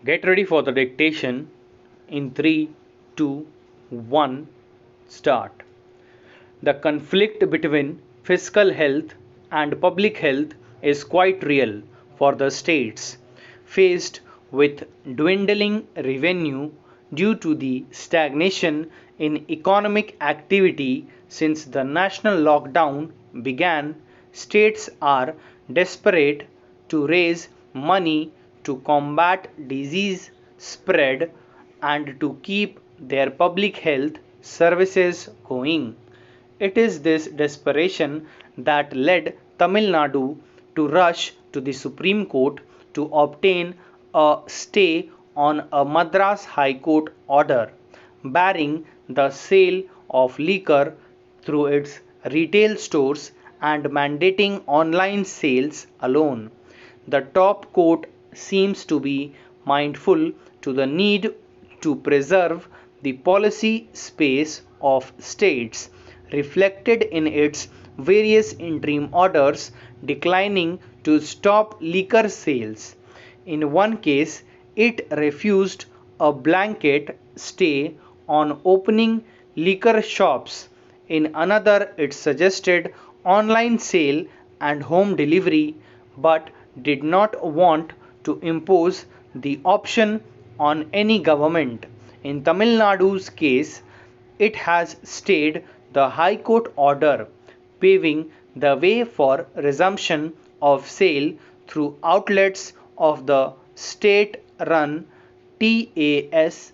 Get ready for the dictation in 3, 2, 1, start. The conflict between fiscal health and public health is quite real for the states faced with dwindling revenue due to the stagnation in economic activity since the national lockdown began. States are desperate to raise money to combat disease spread and to keep their public health services going. It is this desperation that led Tamil Nadu to rush to the Supreme Court to obtain a stay on a Madras High Court order barring the sale of liquor through its retail stores and mandating online sales alone. The top court seems to be mindful to the need to preserve the policy space of states reflected in its various interim orders declining to stop liquor sales. In one case, it refused a blanket stay on opening liquor shops. In another, it suggested online sale and home delivery but did not want to impose the option on any government. In Tamil Nadu's case, it has stayed the High Court order, paving the way for resumption of sale through outlets of the state run TASMAC.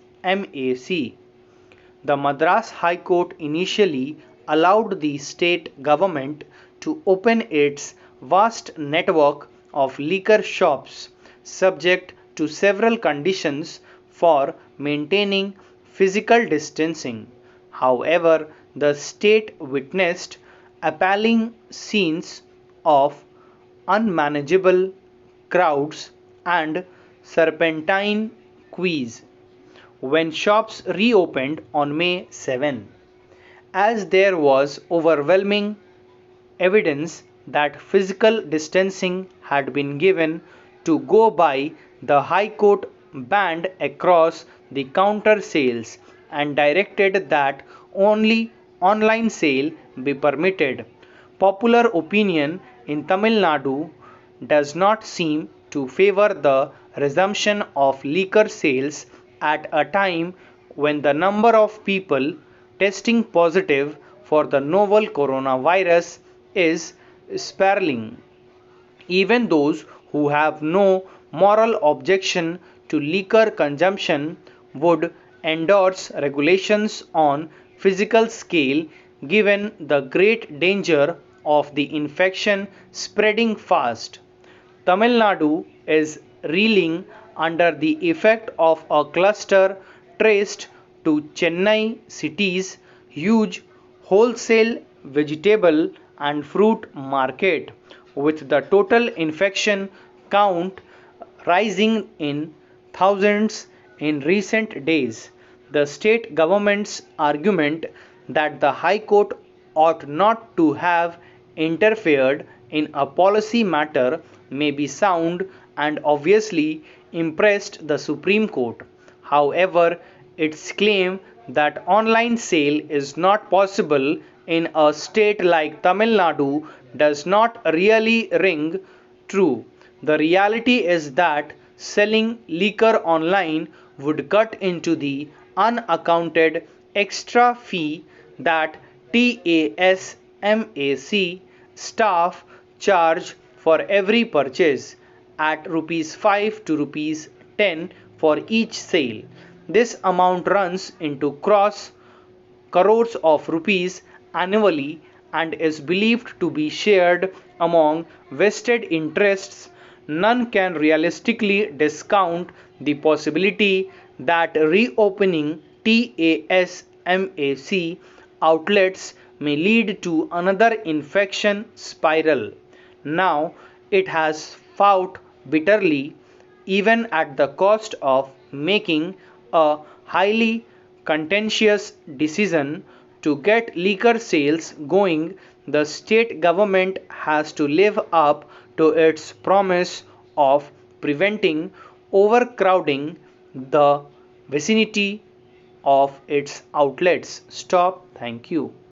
The Madras High Court initially allowed the state government to open its vast network of liquor shops, subject to several conditions for maintaining physical distancing. However, the state witnessed appalling scenes of unmanageable crowds and serpentine queues when shops reopened on May 7, as there was overwhelming evidence that physical distancing had been given to go by. The High Court banned across the counter sales and directed that only online sale be permitted. Popular opinion in Tamil Nadu does not seem to favor the resumption of liquor sales at a time when the number of people testing positive for the novel coronavirus is spiraling. Even those who have no moral objection to liquor consumption would endorse regulations on physical scale given the great danger of the infection spreading fast. Tamil Nadu is reeling under the effect of a cluster traced to Chennai city's huge wholesale vegetable and fruit market, with the total infection count rising in thousands in recent days. The state government's argument that the High Court ought not to have interfered in a policy matter may be sound and obviously impressed the Supreme Court. However, its claim that online sale is not possible in a state like Tamil Nadu does not really ring true. The reality is that selling liquor online would cut into the unaccounted extra fee that TASMAC staff charge for every purchase at rupees 5 to rupees 10 for each sale. This amount runs into crores of rupees annually and is believed to be shared among vested interests. None can realistically discount the possibility that reopening TASMAC outlets may lead to another infection spiral. Now it has fought bitterly, even at the cost of making a highly contentious decision to get liquor sales going. The state government has to live up to its promise of preventing overcrowding the vicinity of its outlets. Stop. Thank you.